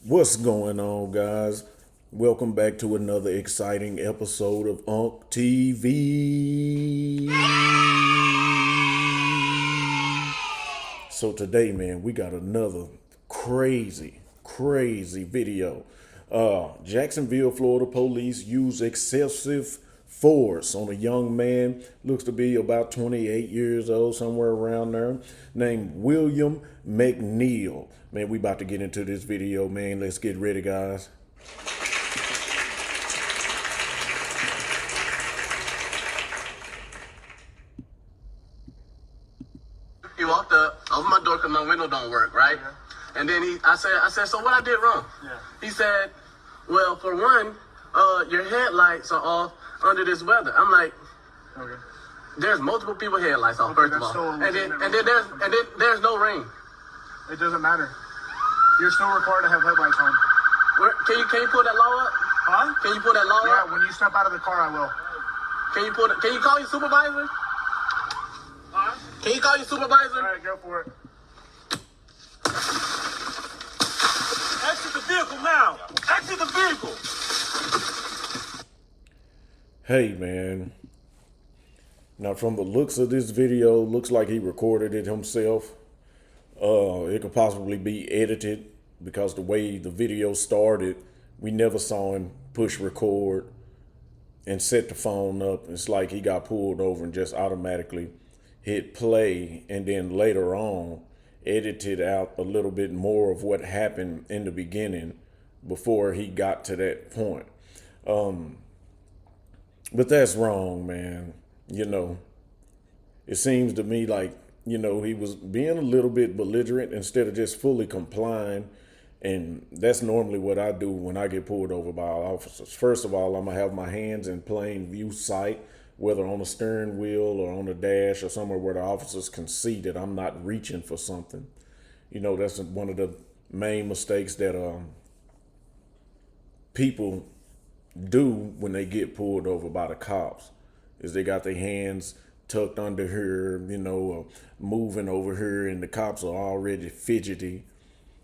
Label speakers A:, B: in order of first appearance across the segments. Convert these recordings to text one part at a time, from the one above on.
A: What's going on, guys? Welcome back to another exciting episode of Unk TV. So today, man, we got another crazy video. Jacksonville, Florida police use excessive force on a young man, looks to be about 28 years old, somewhere around there, named William McNeil. Man, we about to get into this video, man. Let's get ready, guys.
B: He walked up, opened my door because my window don't work, right? Yeah. And then I said, so what I did wrong? Yeah. He said, well, for one, your headlights are off under this weather. I'm like, okay. There's multiple people headlights off, first of all. And then there's no rain.
C: It doesn't matter. You're still required to have headlights on.
B: Can you pull that law up?
C: Huh?
B: Can you pull that law up?
C: Yeah, when you step out of the car, I will.
B: Can you call your supervisor? Can you call your supervisor?
C: All right, go for it.
D: Exit the vehicle now. Exit the vehicle.
A: Hey, man. Now, from the looks of this video, looks like he recorded it himself. It could possibly be edited because the way the video started, we never saw him push record and set the phone up. It's like he got pulled over and just automatically hit play, and then later on edited out a little bit more of what happened in the beginning before he got to that point. But that's wrong, man. You know, it seems to me like, you know, he was being a little bit belligerent instead of just fully complying. And that's normally what I do when I get pulled over by officers. First of all, I'm going to have my hands in plain view sight, whether on the steering wheel or on the dash or somewhere where the officers can see that I'm not reaching for something. You know, that's one of the main mistakes that people do when they get pulled over by the cops, is they got their hands tucked under here, you know, moving over here, and the cops are already fidgety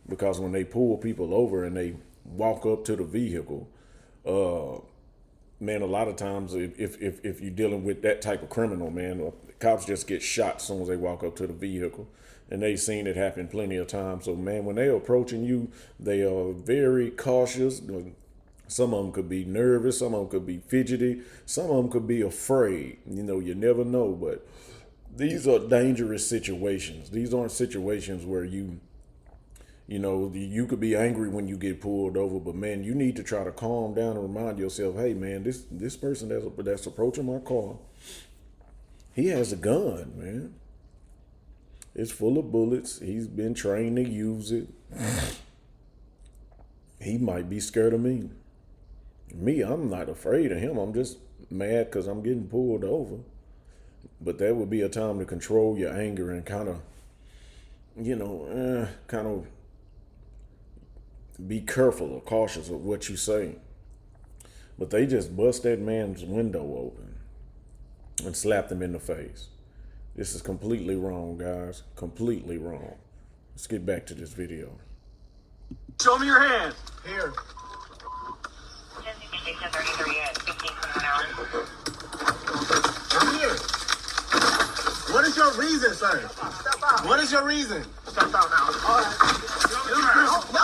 A: because when they pull people over and they walk up to the vehicle, man, a lot of times if you're dealing with that type of criminal, man, the cops just get shot as soon as they walk up to the vehicle. And they've seen it happen plenty of times. So, man, when they're approaching you, they are very cautious. Some of them could be nervous. Some of them could be fidgety. Some of them could be afraid. You know, you never know. But these are dangerous situations. These aren't situations where you know, you could be angry when you get pulled over. But, man, you need to try to calm down and remind yourself, hey, man, this person that's approaching my car, he has a gun, man. It's full of bullets. He's been trained to use it. He might be scared of me. Me, I'm not afraid of him. I'm just mad because I'm getting pulled over. But that would be a time to control your anger and kind of, you know, be careful or cautious of what you say. But they just bust that man's window open and slapped him in the face. This is completely wrong, guys. Completely wrong. Let's get back to this video.
D: Show me your hand.
C: Here.
B: I'm here. What is your reason, sir?
C: Step out.
B: What is your reason?
C: Step out now. All right.
B: No.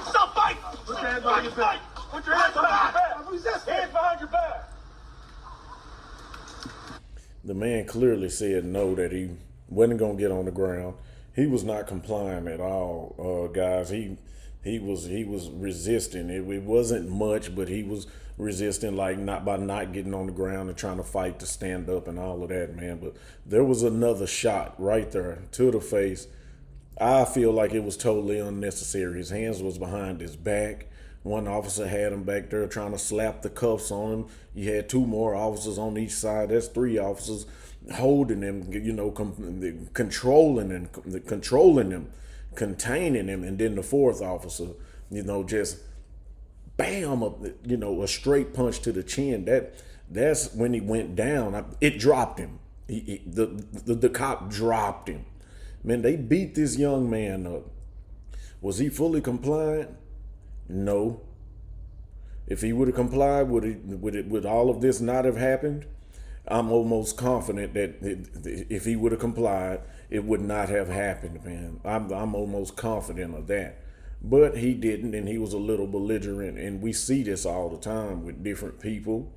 D: Stop fighting.
C: Put your hands behind your back.
D: Put your hands behind your back. Hands behind your back.
A: The man clearly said no, that he wasn't going to get on the ground. He was not complying at all, guys. He was resisting. It wasn't much, but he was resisting, like not getting on the ground and trying to fight to stand up and all of that, man. But there was another shot right there to the face. I feel like it was totally unnecessary. His hands was behind his back. One officer had him back there trying to slap the cuffs on him. You had two more officers on each side. That's three officers holding him, you know, controlling him, containing him. And then the fourth officer, you know, just bam, you know, a straight punch to the chin. That's when he went down. It dropped him. The cop dropped him. Man, they beat this young man up. Was he fully compliant? No. If he would have complied, would all of this not have happened? I'm almost confident that if he would have complied, it would not have happened, man. I'm almost confident of that. But he didn't, and he was a little belligerent, and we see this all the time with different people.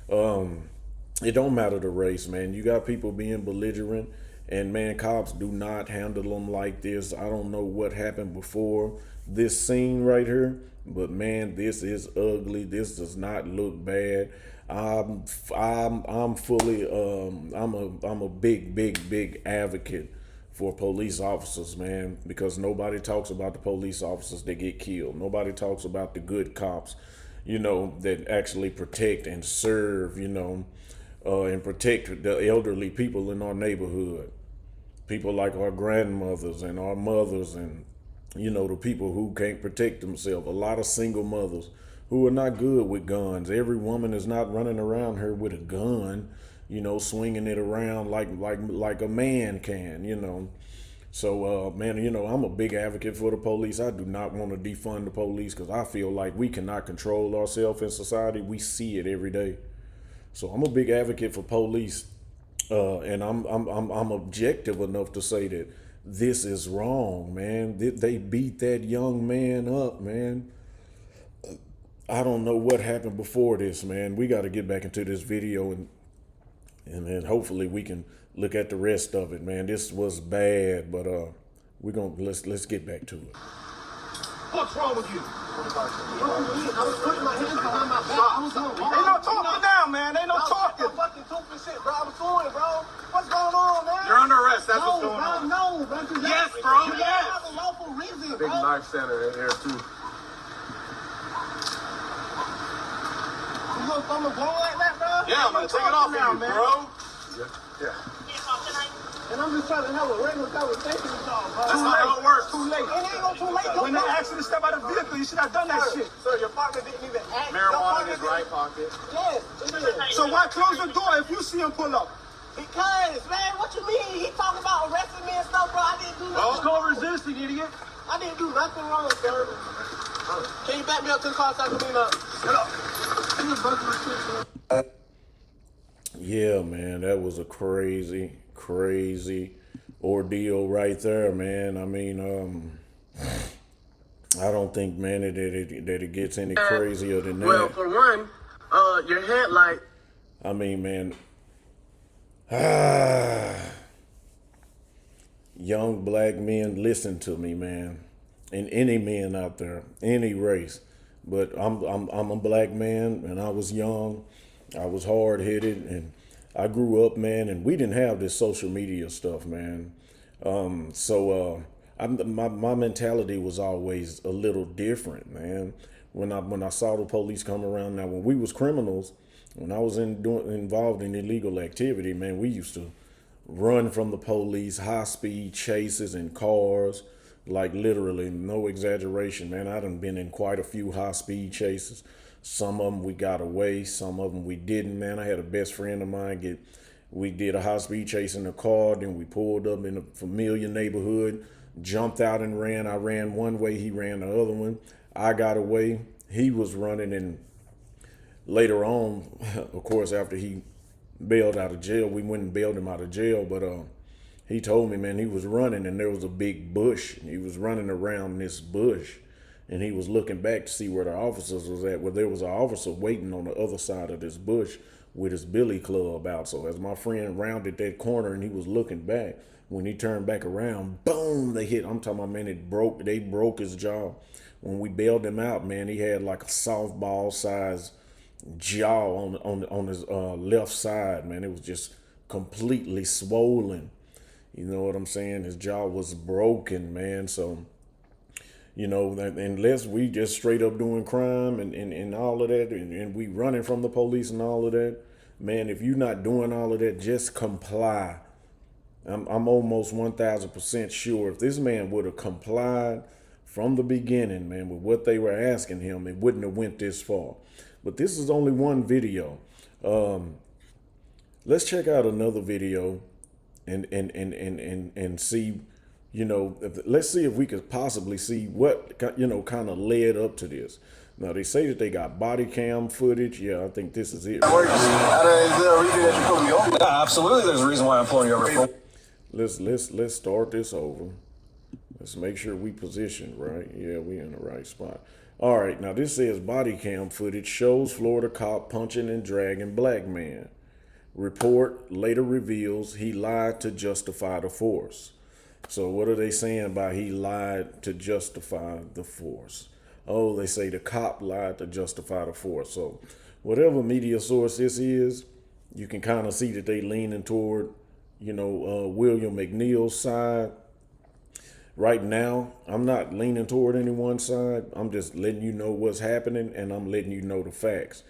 A: It don't matter the race, man. You got people being belligerent, and man, cops do not handle them like this. I don't know what happened before this scene right here, but man, this is ugly. This does not look bad. I'm fully I'm a big advocate for police officers, man, because nobody talks about the police officers that get killed. Nobody talks about the good cops, that actually protect and serve, and protect the elderly people in our neighborhood. People like our grandmothers and our mothers and, the people who can't protect themselves. A lot of single mothers who are not good with guns. Every woman is not running around here with a gun, swinging it around like a man can, So, man, I'm a big advocate for the police. I do not want to defund the police because I feel like we cannot control ourselves in society. We see it every day. So I'm a big advocate for police, and I'm objective enough to say that this is wrong, man. They beat that young man up, man. I don't know what happened before this, man. We got to get back into this video and then hopefully we can look at the rest of it, man. This was bad, but let's get back to it.
D: What's wrong with you?
B: I was putting my hands behind my back. I was doing
D: Ain't no talking now, man. Ain't no talking.
B: fucking stupid shit, bro. I was doing it, bro. What's going on, man?
D: You're under arrest. That's what's going on.
B: No, bro.
D: Yes, bro.
B: You
D: Yes.
B: have a lawful reason, bro.
C: Big knife center in here too.
B: You gonna throw me ball like that, bro?
D: Yeah, I'm gonna take it off now, man. Bro.
C: Yeah.
B: And I'm just trying to have a regular conversation with y'all, bro.
D: That's not how it works.
C: Too late.
B: It ain't gonna too late.
C: When they asked you to step out of the vehicle, you should have done that shit.
B: Sir, your partner didn't even ask.
D: Marijuana in his right pocket.
B: Yes, it is.
C: So why close the door if you see him pull up?
B: Because, man, what you mean? He talking about arresting me and stuff, bro. I didn't do nothing.
C: It's called resisting, idiot.
B: I didn't do nothing wrong, sir. Can you back me up to the car so I can clean up?
C: Shut up. You just busted my shit, man.
A: Yeah, man, that was a crazy ordeal right there, man. I mean, I don't think, man, that it gets any crazier than that.
B: Well, for one, your headlight.
A: I mean, man, young black men, listen to me, man, and any men out there, any race. But I'm a black man, and I was young, I was hard headed, and I grew up, man, and we didn't have this social media stuff, man. So my mentality was always a little different, man. When I saw the police come around, now when we was criminals, when I was involved in illegal activity, man, we used to run from the police, high speed chases in cars, like literally, no exaggeration, man. I done been in quite a few high speed chases. Some of them we got away, some of them we didn't, man. I had a best friend of mine we did a high speed chase in a car, then we pulled up in a familiar neighborhood, jumped out and ran. I ran one way, he ran the other one. I got away, he was running, and later on, of course, after he bailed out of jail, we went and bailed him out of jail, but he told me, man, he was running and there was a big bush, and he was running around this bush. And he was looking back to see where the officers was at. Well, there was an officer waiting on the other side of this bush with his billy club out. So as my friend rounded that corner and he was looking back, when he turned back around, boom, they hit. I'm talking about, man, they broke his jaw. When we bailed him out, man, he had like a softball size jaw on his left side, man. It was just completely swollen. You know what I'm saying? His jaw was broken, man. So, unless we just straight up doing crime and all of that, and we running from the police and all of that, man, if you're not doing all of that, just comply. I'm almost 1,000% sure if this man would have complied from the beginning, man, with what they were asking him, it wouldn't have went this far. But this is only one video. Let's check out another video and see let's see if we could possibly see what, kind of led up to this. Now, they say that they got body cam footage. Yeah, I think this is it.
E: Is there a reason that you're pulling me over? Yeah, absolutely. There's a reason why I'm pulling you over.
A: Let's start this over. Let's make sure we positioned right. Yeah, we in the right spot. All right, now this says body cam footage shows Florida cop punching and dragging black man. Report later reveals he lied to justify the force. So what are they saying by he lied to justify the force? Oh, they say the cop lied to justify the force. So whatever media source this is, you can kind of see that they leaning toward, William McNeil's side. Right now, I'm not leaning toward any one side. I'm just letting you know what's happening, and I'm letting you know the facts.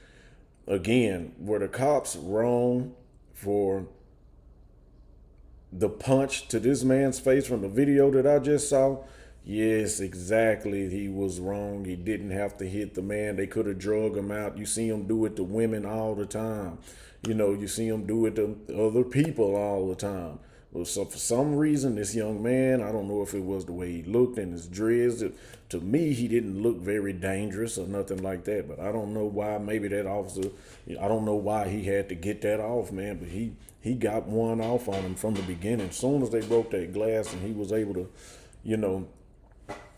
A: Again, were the cops wrong for the punch to this man's face from the video that I just saw? Yes, exactly. He was wrong. He didn't have to hit the man. They could have drug him out. You see him do it to women all the time. You see him do it to other people all the time. Well, so for some reason, this young man, I don't know if it was the way he looked and his dreads. To me, he didn't look very dangerous or nothing like that. But I don't know why. Maybe that officer, I don't know why he had to get that off, man. But he got one off on him from the beginning. As soon as they broke that glass and he was able to,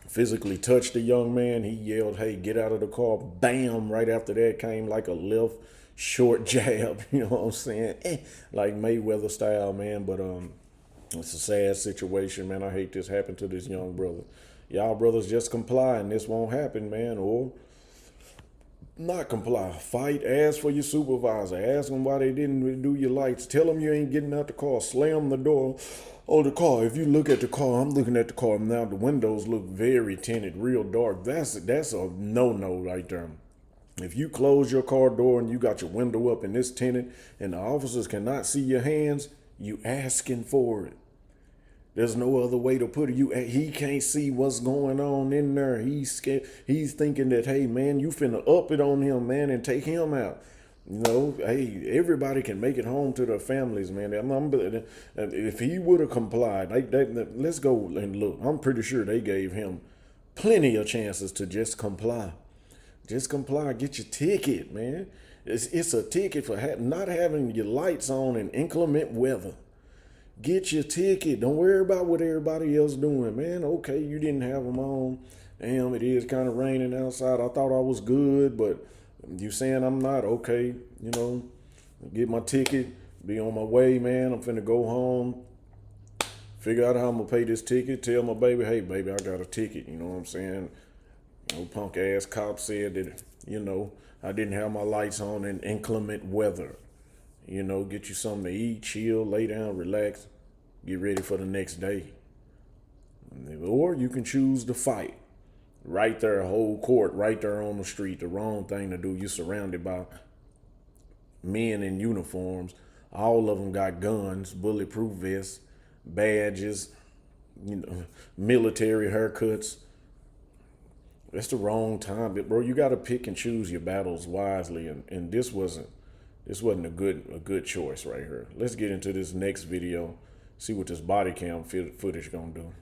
A: physically touched the young man, he yelled, "Hey, get out of the car." Bam! Right after that came like a left short jab, you know what I'm saying? Like Mayweather style, man. But it's a sad situation, man. I hate this happened to this young brother. Y'all brothers just comply and this won't happen, man. Or not comply. Fight. Ask for your supervisor. Ask them why they didn't do your lights. Tell them you ain't getting out the car. Slam the door. Oh, the car. If you look at the car, I'm looking at the car now. The windows look very tinted, real dark. That's a no-no right there. If you close your car door and you got your window up and it's tinted and the officers cannot see your hands, you asking for it. There's no other way to put it. He can't see what's going on in there. He's scared. He's thinking that, hey, man, you finna up it on him, man, and take him out. Hey, everybody can make it home to their families, man. If he would have complied, let's go and look. I'm pretty sure they gave him plenty of chances to just comply. Just comply. Get your ticket, man. It's a ticket for not having your lights on in inclement weather. Get your ticket. Don't worry about what everybody else doing, man. Okay, you didn't have them on. Damn, it is kind of raining outside. I thought I was good, but you saying I'm not. Okay, get my ticket, be on my way, man. I'm finna go home, figure out how I'm gonna pay this ticket, tell my baby, hey, baby, I got a ticket, you know what I'm saying? Punk ass cop said that, I didn't have my lights on in inclement weather. Get you something to eat, chill, lay down, relax, get ready for the next day. Or you can choose to fight. Right there, whole court, right there on the street. The wrong thing to do. You're surrounded by men in uniforms. All of them got guns, bulletproof vests, badges, military haircuts. That's the wrong time, bro. You got to pick and choose your battles wisely, and this wasn't a good choice right here. Let's get into this next video. See what this body cam footage gonna do.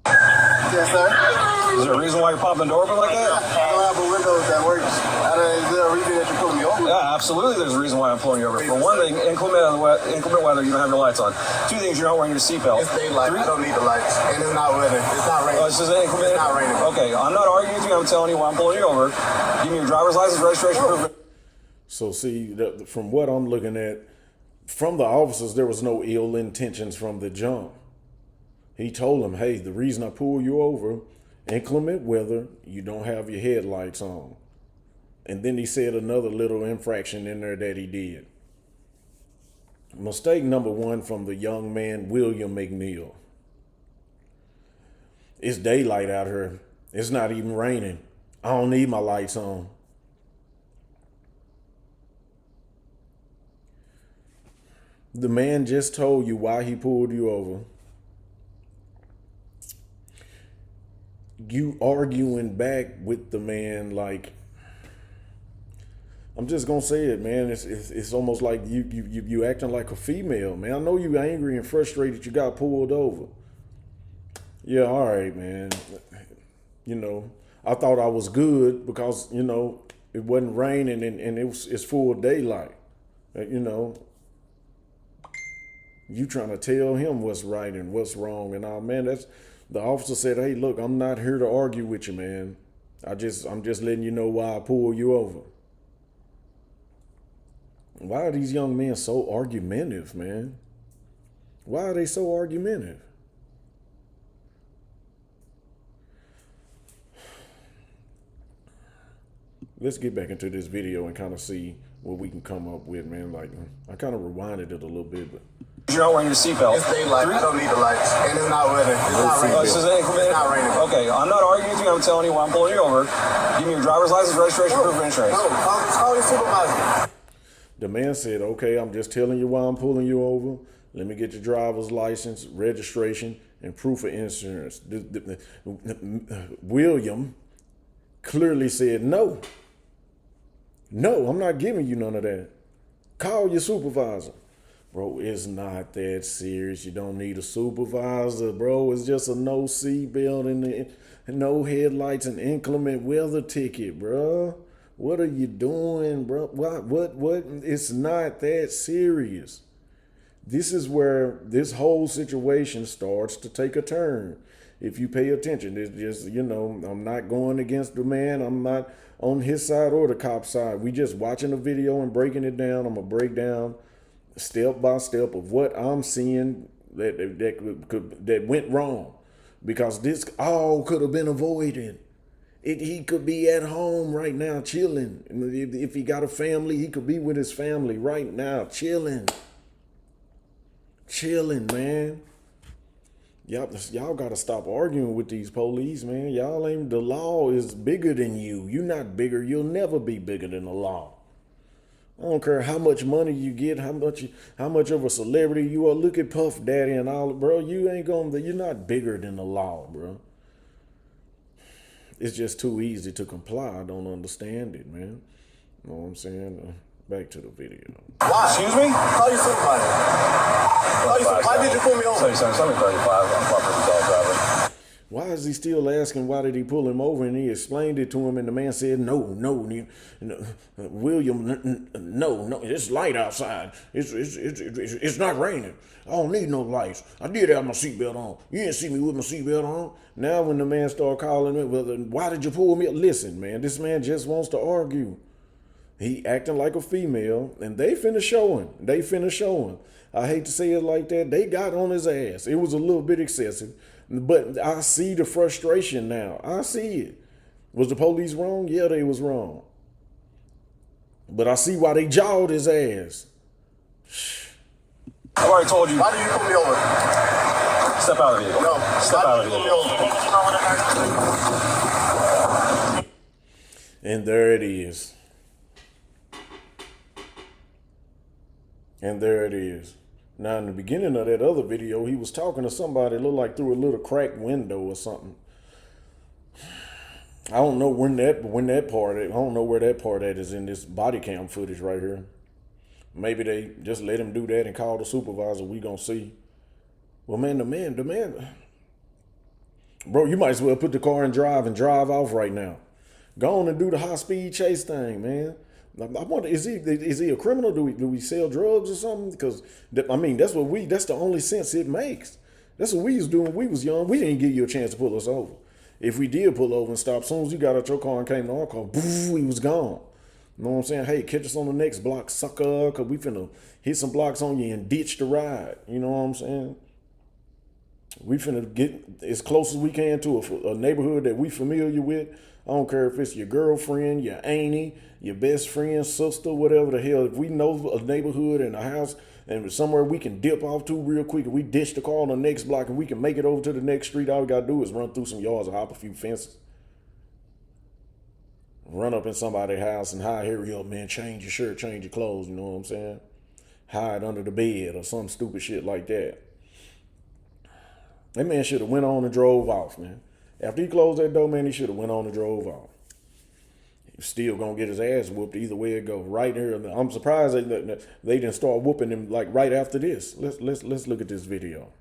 E: Yes, sir.
C: Is there a reason why you're popping the door open like that?
E: I don't have a window that works. Is there a reason that you're pulling me over?
C: Yeah, absolutely. There's a reason why I'm pulling you over. For one thing, inclement weather, you don't have your lights on. Two things, you're not wearing your seatbelt.
E: It's daylight. I don't need the lights. And it's not weather. It's not raining.
C: Oh, this is inclement?
E: It's not raining.
C: Okay, I'm not arguing with you. I'm telling you why I'm pulling you over. Give me your driver's license, registration proof.
A: So see, from what I'm looking at, from the officers, there was no ill intentions from the jump. He told him, hey, the reason I pull you over, inclement weather, you don't have your headlights on. And then he said another little infraction in there that he did. Mistake number one from the young man, William McNeil. It's daylight out here. It's not even raining. I don't need my lights on. The man just told you why he pulled you over. You arguing back with the man like, I'm just gonna say it, man. It's almost like you acting like a female, man. I know you angry and frustrated you got pulled over. Yeah, all right, man. You know, I thought I was good because, you know, it wasn't raining and it's full daylight. You know, you trying to tell him what's right and what's wrong and all, man. That's the officer said, "Hey, look, I'm not here to argue with you, man. I'm just letting you know why I pulled you over." Why are these young men so argumentative, man? Why are they so argumentative? Let's get back into this video and kind of see what we can come up with, man. Like, I kind of rewinded it a little bit, but
C: You're not wearing your seatbelt.
E: It's daylight. I don't need the lights. And it's not raining. It's not raining.
C: This is inclement.
E: It's not raining.
C: Okay, I'm not arguing with you. I'm telling you why I'm pulling you over. Give me your driver's license, registration, proof of insurance.
E: No, call your supervisor.
A: the man said, "Okay, I'm just telling you why I'm pulling you over. Let me get your driver's license, registration, and proof of insurance." William clearly said, "No. No, I'm not giving you none of that. Call your supervisor." Bro, it's not that serious. You don't need a supervisor, bro. It's just a no seatbelt and no headlights and inclement weather ticket, bro. What are you doing, bro? What? It's not that serious. This is where this whole situation starts to take a turn. If you pay attention, it's just, you know, I'm not going against the man. I'm not on his side or the cop's side. We just watching the video and breaking it down. I'm going to break down step by step of what I'm seeing that went wrong, because this all could have been avoided. He could be at home right now chilling. If he got a family, he could be with his family right now chilling, man. Y'all got to stop arguing with these police, man. Y'all ain't, the law is bigger than you. You're not bigger. You'll never be bigger than the law. I don't care how much money you get, how much of a celebrity you are. Look at Puff Daddy and all, bro. You're not bigger than the law, bro. It's just too easy to comply. I don't understand it, man. You know what I'm saying? Back to the video.
E: Why?
C: Excuse me?
E: Call your supervisor. Why did you pull me over?
C: Sorry, 35. I'm property dog driver.
A: Why is he still asking why did he pull him over? And he explained it to him, and the man said, no, William, no, it's light outside. It's not raining. I don't need no lights. I did have my seatbelt on. You didn't see me with my seatbelt on. Now when the man started calling me, well, why did you pull me? Listen, man, this man just wants to argue. He acting like a female, and they finna show him. I hate to say it like that. They got on his ass. It was a little bit excessive. But I see the frustration now. I see it. Was the police wrong? Yeah, they was wrong. But I see why they jawed his ass.
C: I've already told you.
E: Why did you pull me over?
C: Step out of the vehicle.
E: No.
C: Step out of the vehicle.
A: And there it is. Now, in the beginning of that other video, he was talking to somebody, looked like through a little cracked window or something. I don't know when that part. I don't know where that part at is in this body cam footage right here. Maybe they just let him do that and call the supervisor. We gonna see. Well, man, the man. Bro, you might as well put the car in drive and drive off right now. Go on and do the high speed chase thing, man. I wonder, is he a criminal? Do we sell drugs or something? Because that's the only sense it makes. That's what we was doing when we was young. We didn't give you a chance to pull us over. If we did pull over and stop, as soon as you got out your car and came to our car, boo, he was gone. You know what I'm saying? Hey, catch us on the next block, sucker, because we finna hit some blocks on you and ditch the ride. You know what I'm saying? We finna get as close as we can to a neighborhood that we familiar with. I don't care if it's your girlfriend, your auntie, your best friend, sister, whatever the hell. If we know a neighborhood and a house and somewhere we can dip off to real quick, and we ditch the car on the next block and we can make it over to the next street, all we gotta do is run through some yards or hop a few fences. Run up in somebody's house and hide, hurry up, man, change your shirt, change your clothes, you know what I'm saying? Hide under the bed or some stupid shit like that. That man should have went on and drove off, man. After he closed that door, man, he should have went on and drove off. He's still gonna get his ass whooped either way it go. Right here, I'm surprised they didn't start whooping him like right after this. Let's look at this video.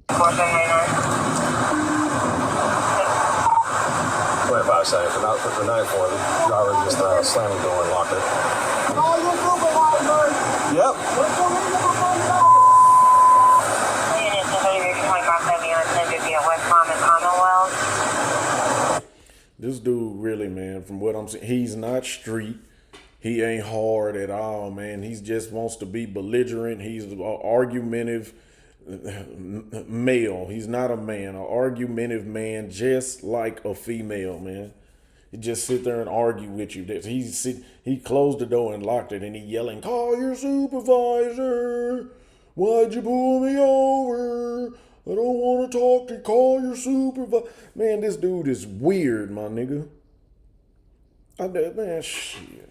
C: $25 seconds. For 9-4, the driver just slammed the door and locked it.
F: Call your supervisor.
C: Yep.
F: What's the reason behind that?
G: Units 2570 on 1050 at West Palm and Commonwealth.
A: This dude really, man, from what I'm seeing, he's not street. He ain't hard at all, man. He just wants to be belligerent. He's an argumentative male. He's not a man, an argumentative man, just like a female, man. He just sit there and argue with you. He closed the door and locked it, and he yelling, "Call your supervisor. Why'd you pull me over? I don't want to talk to you. Call your supervisor." Man, this dude is weird, my nigga. Man, shit.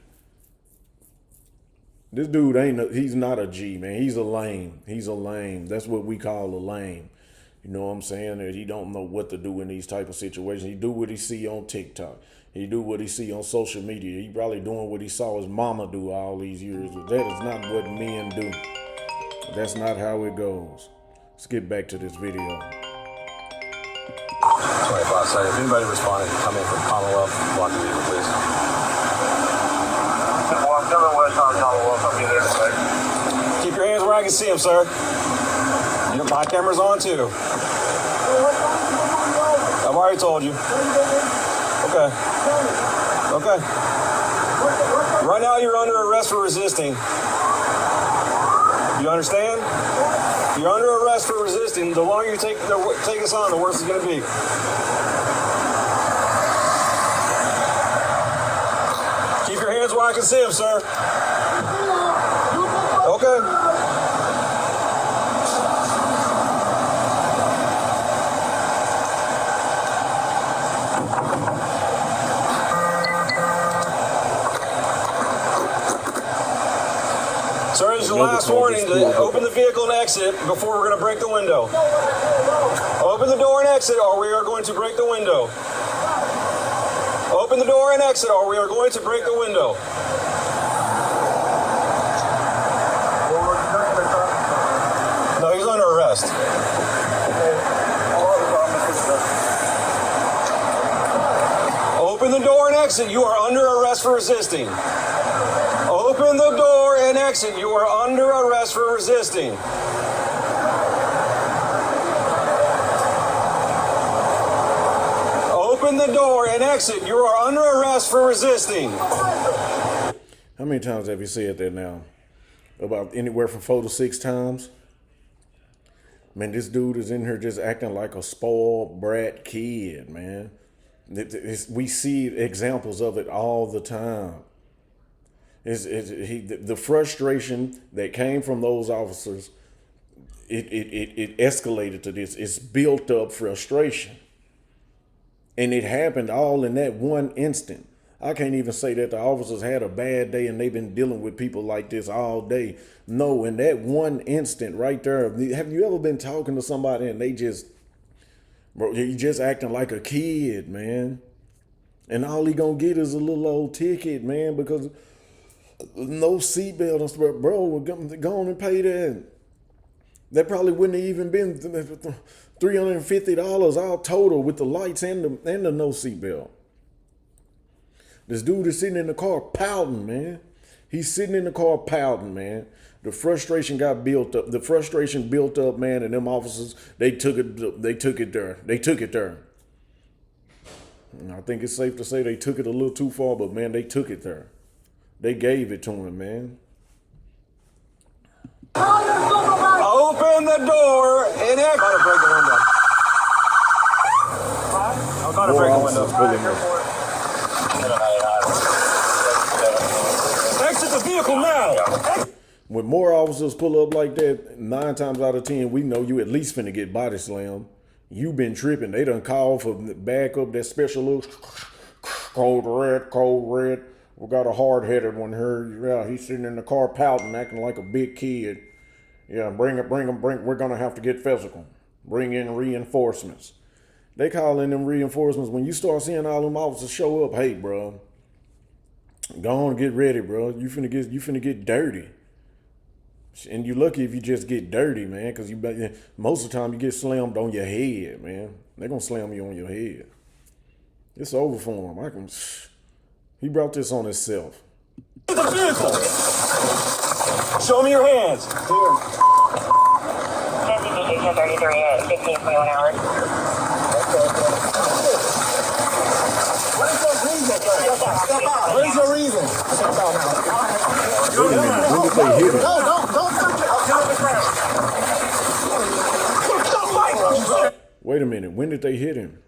A: This dude he's not a G, man. He's a lame. He's a lame. That's what we call a lame. You know what I'm saying? That he don't know what to do in these type of situations. He do what he see on TikTok. He do what he see on social media. He probably doing what he saw his mama do all these years. But that is not what men do. That's not how it goes. Let's get back to this video.
C: 25 seconds. If anybody responding, come in from Commonwealth, block the vehicle, please. Keep your hands where I can see them, sir. My camera's on too. I've already told you. Okay. Okay. Right now you're under arrest for resisting. You understand? You're under arrest for resisting. The longer you take us on, the worse it's going to be. Keep your hands where I can see them, sir. Okay. Sir, this is your last warning to open the vehicle and exit before we're going to break the window. Open the door and exit or we are going to break the window. Open the door and exit or we are going to break the window. No, he's under arrest. Open the door and exit. You are under arrest for resisting. Open the door and exit. You are under arrest for resisting. Open the door and exit. You are under arrest for resisting.
A: How many times have you said that now? About anywhere from 4 to 6 times? Man, this dude is in here just acting like a spoiled brat kid, man. We see examples of it all the time. The frustration that came from those officers, it escalated to this. It's built up frustration. And it happened all in that one instant. I can't even say that the officers had a bad day and they've been dealing with people like this all day. No, in that one instant right there, have you ever been talking to somebody and they just, bro, you just acting like a kid, man. And all he gonna get is a little old ticket, man, because no seatbelt and stuff. Bro, go on and pay that. That probably wouldn't have even been $350 all total with the lights and the no seatbelt. This dude is sitting in the car pouting, man. He's sitting in the car pouting, man. The frustration got built up. The frustration built up, man, and them officers, they took it there. They took it there. And I think it's safe to say they took it a little too far, but man, they took it there. They gave it to him, man.
C: Open the door and exit. I'm going to break the window. I'm going to break the window. Exit the vehicle now.
A: When more officers pull up like that, 9 times out of 10, we know you at least finna get body slammed. You been tripping. They done called for back up that special little cold red. We got a hard-headed one here. Yeah, he's sitting in the car pouting, acting like a big kid. Yeah, bring him. We're gonna have to get physical. Bring in reinforcements. They call in them reinforcements. When you start seeing all them officers show up, hey, bro, go on and get ready, bro. You finna get dirty. And you lucky if you just get dirty, man, because most of the time you get slammed on your head, man. They're gonna slam you on your head. It's over for him. He brought this on himself.
C: The vehicle. Show me your hands.
G: Station 33 at 1621 hours.
F: What is your reason, sir? Step out. What is your reason? Step out now.
A: Wait a minute, when did they hit him?
F: Don't touch it. I'll tell the ground.
A: Wait a minute, when did they hit him?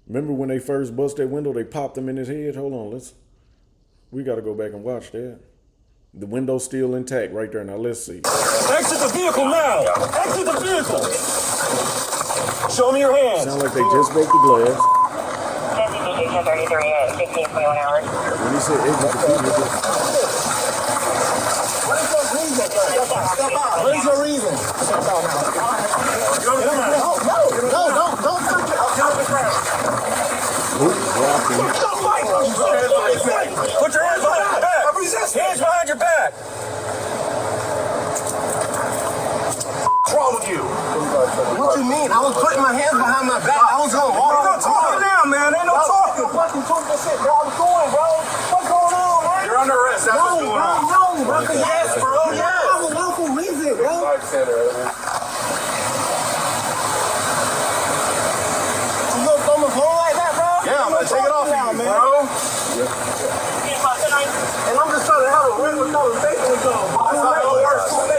A: Remember when they first bust that window, they popped him in his head? Hold on, we gotta go back and watch that. The window's still intact right there. Now let's see.
C: Exit the vehicle now. Exit the vehicle. Show me your hands.
A: Sound like they just broke the glass.
G: Station 33 at 1621 hours.
A: When he said exit the vehicle,
F: What is your reason, sir? Step out. What is your reason? Step out now. No, don't touch it. I'll tell the ground.
A: walking.
C: Put your hands behind your back. Hands behind your back. What's wrong with you?
F: What you mean? I was putting my hands behind my back. I was going to walk.
C: We're not talking now, man. Ain't no talking.
F: Fucking talking this shit, bro. I was going, bro. What's going on, man?
C: You're under arrest. That's what's going on.
F: No, bro.
C: Yes, bro.
F: I have a lawful reason, bro. You gonna throw my phone like that, bro?
C: Yeah, I'm gonna take it off
F: now,
C: you,
F: man.
C: bro.
F: And I'm just trying to have a regular conversation with y'all.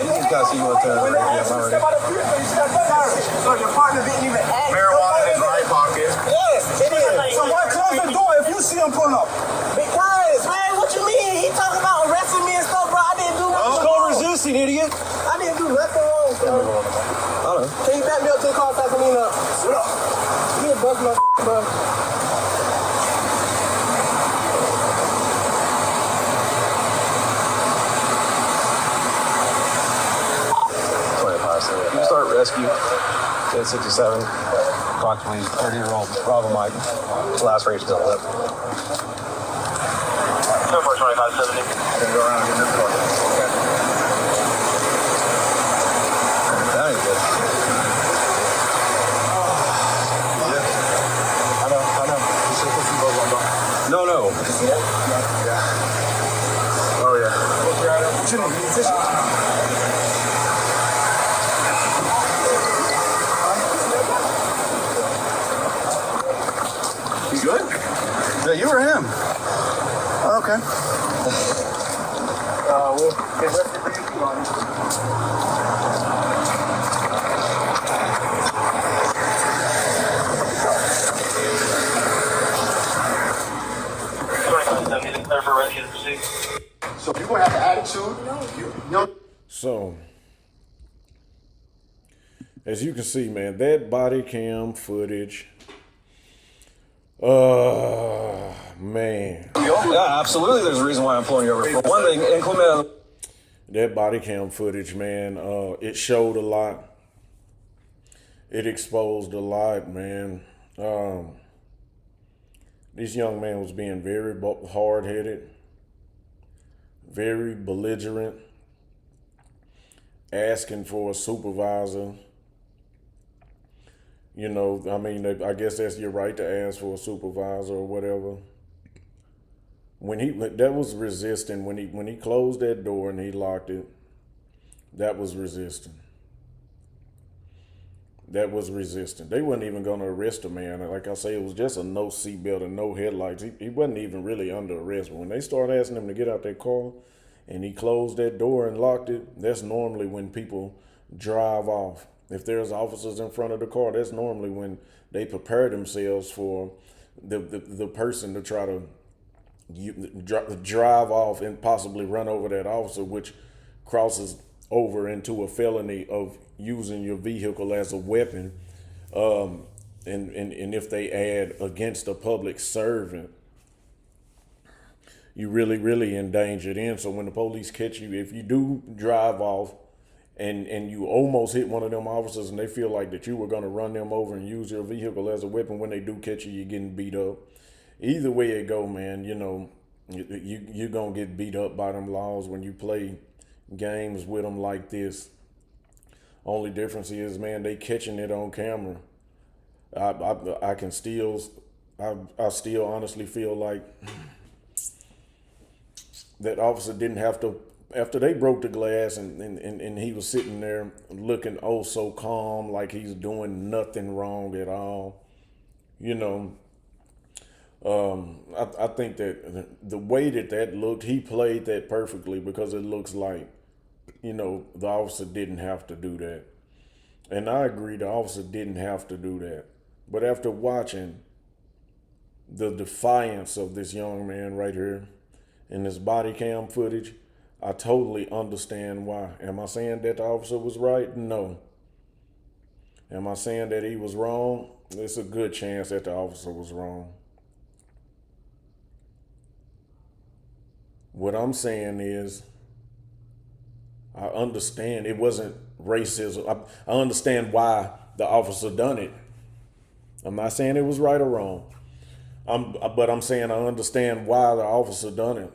E: You guys see what
F: When they ask you to step out of the vehicle, you step out. So your partner didn't even ask.
E: marijuana in his right pocket.
F: Yes, it is.
C: So why close the door if you see him pulling up?
F: Because, man, what you mean? He talking about arresting me and stuff, bro. I didn't do nothing
C: It's
F: wrong.
C: called resisting, idiot.
F: I didn't do nothing wrong, bro. Can you back me up to the car so I can lean up? You done bust my bro.
E: 25. So you start rescue. 1067. Approximately 30-year-old Bravo Mike. Lacerations on the lip.
G: 2570.
E: Then go around and get in the car. Okay. That ain't good. I know. You should put some gloves on, bro.
C: No.
E: Yeah. Oh, yeah.
F: What you need? Tissue?
E: You good?
C: Yeah, you or him?
E: Okay.
F: We'll get rested for you too, on
E: So if you're going to have an attitude, you know.
A: So, as you can see, man, that body cam footage, man.
C: Yeah, absolutely. There's a reason why I'm pulling you over. For one thing, inclement.
A: That body cam footage, man, it showed a lot. It exposed a lot, man. This young man was being very hard-headed, very belligerent, asking for a supervisor. You know, I mean, I guess that's your right to ask for a supervisor or whatever. That was resisting. When he closed that door and he locked it, that was resisting. That was resisting. They wasn't even going to arrest the man. Like I say, it was just a no seatbelt and no headlights. He wasn't even really under arrest. But when they started asking him to get out their car and he closed that door and locked it, that's normally when people drive off. If there's officers in front of the car, that's normally when they prepare themselves for the person to try to drive off and possibly run over that officer, which crosses over into a felony of using your vehicle as a weapon. And if they add against a public servant, you really endangered in. So when the police catch you, if you do drive off and you almost hit one of them officers and they feel like that you were going to run them over and use your vehicle as a weapon, when they do catch you, you're getting beat up. Either way it go, man, you know, you're going to get beat up by them laws when you play games with them like this. Only difference is, man, they catching it on camera. I still honestly feel like that officer didn't have to, after they broke the glass and he was sitting there looking oh so calm, like he's doing nothing wrong at all. You know, I think that the way that looked, he played that perfectly, because it looks like, you know, the officer didn't have to do that. And I agree, the officer didn't have to do that. But after watching the defiance of this young man right here in this body cam footage, I totally understand why. Am I saying that the officer was right? No. Am I saying that he was wrong? It's a good chance that the officer was wrong. What I'm saying is, I understand it wasn't racism. I understand why the officer done it. I'm not saying it was right or wrong. But I'm saying I understand why the officer done it.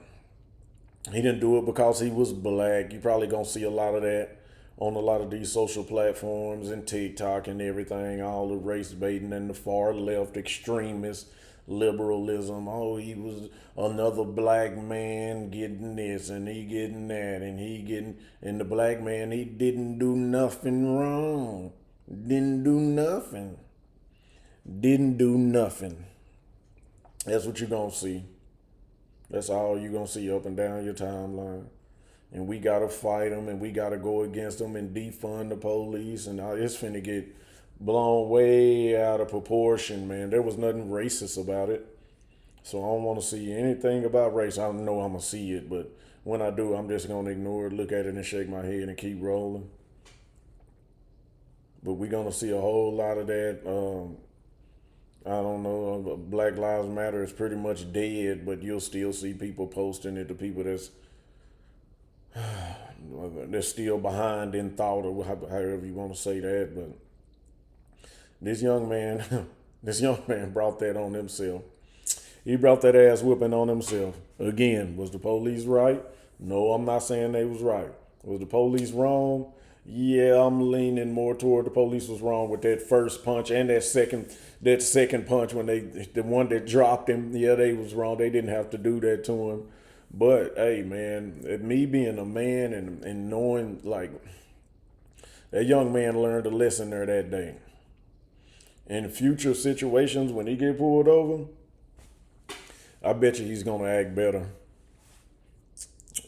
A: He didn't do it because he was black. You probably gonna see a lot of that on a lot of these social platforms and TikTok and everything, all the race baiting and the far left extremist liberalism. Oh, he was another black man getting this and he getting that and the black man, he didn't do nothing wrong. Didn't do nothing. That's what you're gonna see. That's all you're gonna see up and down your timeline. And we gotta fight them, and we gotta go against them and defund the police, and it's finna get blown way out of proportion, man. There was nothing racist about it. So I don't want to see anything about race. I know I'm gonna see it, but when I do, I'm just gonna ignore it, look at it and shake my head and keep rolling. But we're gonna see a whole lot of that. I don't know, Black Lives Matter is pretty much dead, but you'll still see people posting it, the people that's still behind in thought, or however you want to say that. But this young man brought that on himself. He brought that ass whooping on himself. Again, was the police right? No, I'm not saying they was right. Was the police wrong? Yeah, I'm leaning more toward the police was wrong with that first punch and that second punch when the one that dropped him. Yeah, they was wrong. They didn't have to do that to him. But hey, man, me being a man and knowing, like, that young man learned a lesson there that day. In future situations when he get pulled over, I bet you he's gonna act better.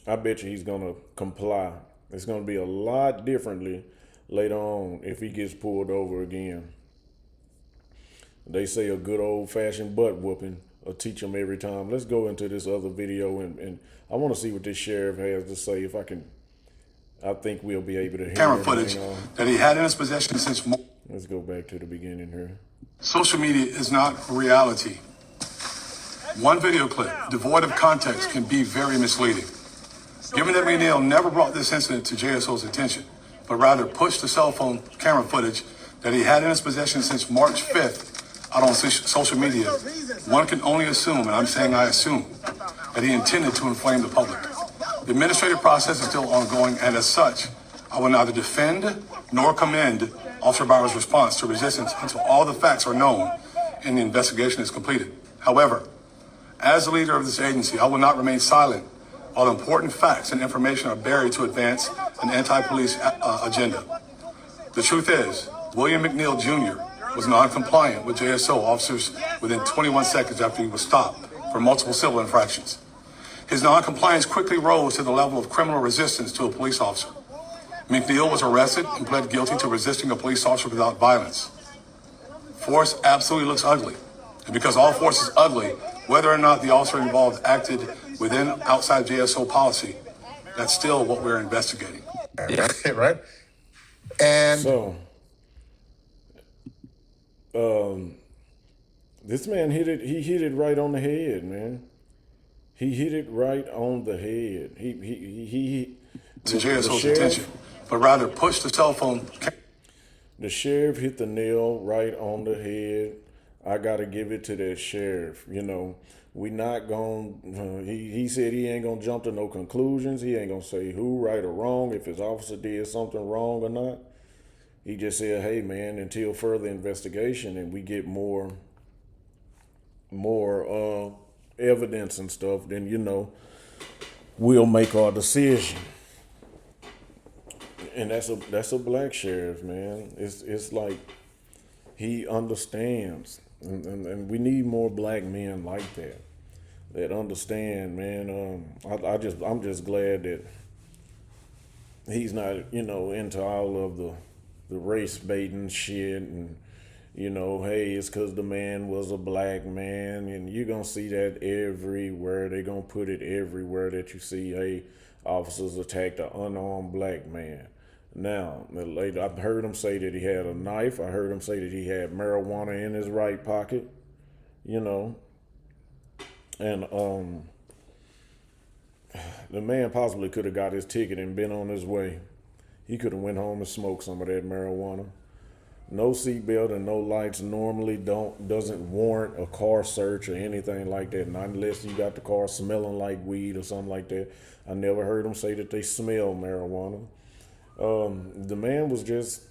A: I bet you he's gonna comply. It's going to be a lot differently later on if he gets pulled over again. They say a good old-fashioned butt whooping will teach him every time. Let's go into this other video, and I want to see what this sheriff has to say. If I can, I think we'll be able to hear
H: camera footage that he had in his possession since.
A: Let's go back to the beginning here.
H: Social media is not reality. One video clip devoid of context can be very misleading. Given that McNeil never brought this incident to JSO's attention, but rather pushed the cell phone camera footage that he had in his possession since March 5th out on social media, one can only assume, and I'm saying I assume, that he intended to inflame the public. The administrative process is still ongoing, and as such, I will neither defend nor commend Officer Bauer's response to resistance until all the facts are known and the investigation is completed. However, as the leader of this agency, I will not remain silent while important facts and information are buried to advance an anti-police agenda. The truth is, William McNeil Jr. was non-compliant with JSO officers within 21 seconds after he was stopped for multiple civil infractions. His non-compliance quickly rose to the level of criminal resistance to a police officer. McNeil was arrested and pled guilty to resisting a police officer without violence. Force absolutely looks ugly. And because all force is ugly, whether or not the officer involved acted within outside JSO policy, that's still what we're investigating.
I: Yeah, right. And
A: so, this man hit it right on the head, man. He hit it right on the head. He
H: to JSO's attention, but rather pushed the cell phone.
A: The sheriff hit the nail right on the head. I gotta give it to that sheriff. You know, we not gonna. He said he ain't gonna jump to no conclusions. He ain't gonna say who right or wrong, if his officer did something wrong or not. He just said, "Hey, man, until further investigation and we get more evidence and stuff, then we'll make our decision." And that's a black sheriff, man. It's like he understands, and we need more black men like that understand, man. I'm just glad that he's not into all of the race baiting shit and hey, it's because the man was a black man, and you're gonna see that everywhere. They're gonna put it everywhere that you see, hey, officers attacked an unarmed black man. Now, I've heard him say that he had a knife. I heard him say that he had marijuana in his right pocket, and the man possibly could have got his ticket and been on his way. He could have went home and smoked some of that marijuana. No seatbelt and no lights normally doesn't warrant a car search or anything like that, not unless you got the car smelling like weed or something like that. I never heard them say that they smell marijuana. The man was just,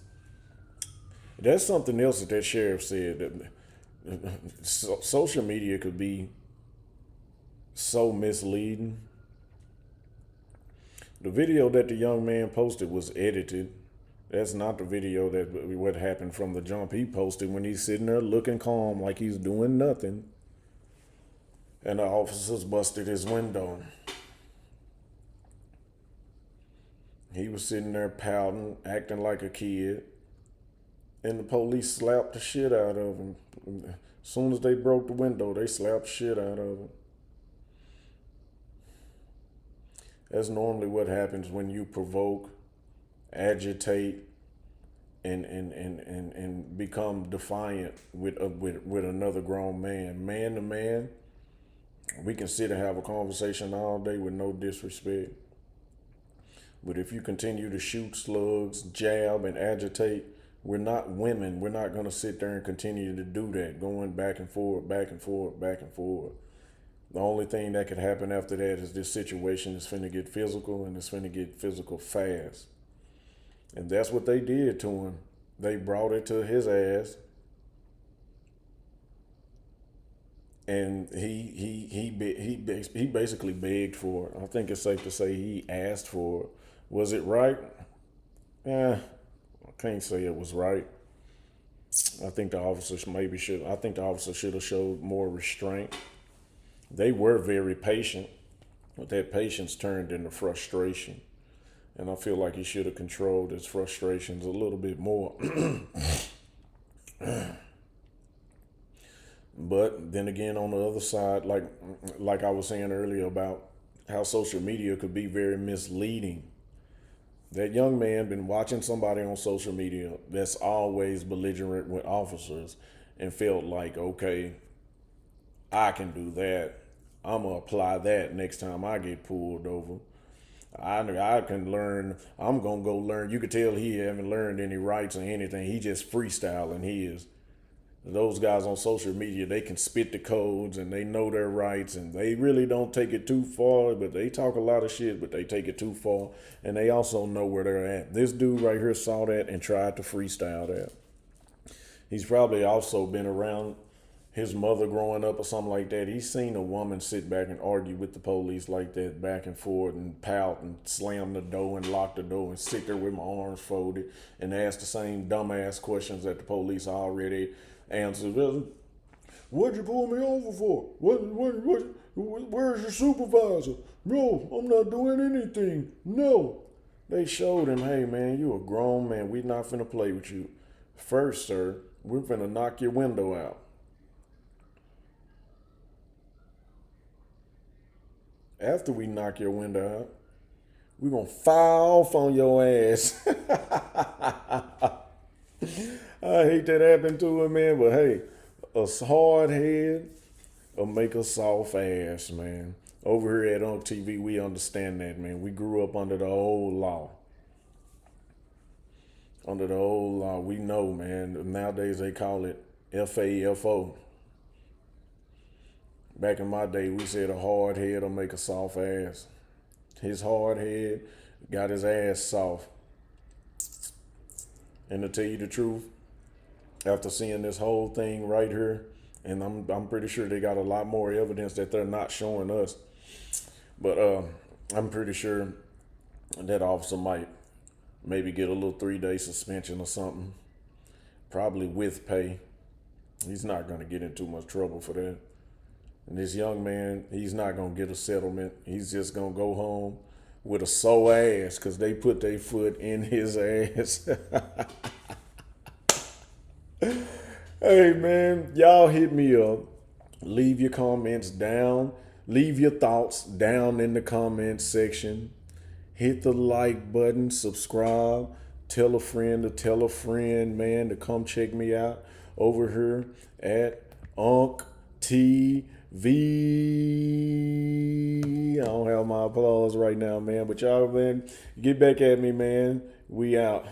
A: that's something else that sheriff said, that social media could be so misleading. The video that the young man posted was edited. That's not the video that what happened from the jump. He posted when he's sitting there looking calm like he's doing nothing, and the officers busted his window. He was sitting there pouting, acting like a kid, and the police slapped the shit out of him. As soon as they broke the window, they slapped the shit out of him. That's normally what happens when you provoke, agitate, and become defiant with another grown man. Man to man, we can sit and have a conversation all day with no disrespect. But if you continue to shoot slugs, jab, and agitate, we're not women. We're not going to sit there and continue to do that, going back and forth, back and forth, back and forth. The only thing that could happen after that is this situation is finna get physical, and it's finna get physical fast. And that's what they did to him. They brought it to his ass, and he basically begged for it. I think it's safe to say he asked for it. Was it right? I can't say it was right. I think the officer should have showed more restraint. They were very patient, but that patience turned into frustration. And I feel like he should have controlled his frustrations a little bit more. But then again, on the other side, like I was saying earlier about how social media could be very misleading. That young man been watching somebody on social media that's always belligerent with officers and felt like, okay, I can do that. I'm going to apply that next time I get pulled over. I can learn. I'm going to go learn. You could tell he haven't learned any rights or anything. He just freestyling his. Those guys on social media, they can spit the codes and they know their rights, and they really don't take it too far, but they talk a lot of shit, but they take it too far, and they also know where they're at. This dude right here saw that and tried to freestyle that. He's probably also been around his mother growing up or something like that. He's seen a woman sit back and argue with the police like that, back and forth, and pout and slam the door and lock the door and sit there with my arms folded and ask the same dumbass questions that the police already answered. What'd you pull me over for? Where's your supervisor? No, I'm not doing anything. No. They showed him, hey man, you a grown man. We not finna play with you. First, sir, we're finna knock your window out. After we knock your window out, we're going to fire off on your ass. I hate that happened to him, man, but hey, a hard head will make a soft ass, man. Over here at On TV, we understand that, man. We grew up under the old law. Under the old law, we know, man. Nowadays they call it FAFO, Back in my day, we said a hard head will make a soft ass. His hard head got his ass soft. And to tell you the truth, after seeing this whole thing right here, and I'm pretty sure they got a lot more evidence that they're not showing us, but I'm pretty sure that officer might maybe get a little 3-day suspension or something, probably with pay. He's not going to get in too much trouble for that. And this young man, he's not going to get a settlement. He's just going to go home with a sore ass because they put their foot in his ass. Hey, man, y'all hit me up. Leave your comments down. Leave your thoughts down in the comments section. Hit the like button, subscribe, tell a friend to tell a friend, man, to come check me out over here at Unc TV. I don't have my applause right now, man, but y'all, man, get back at me, man. We out.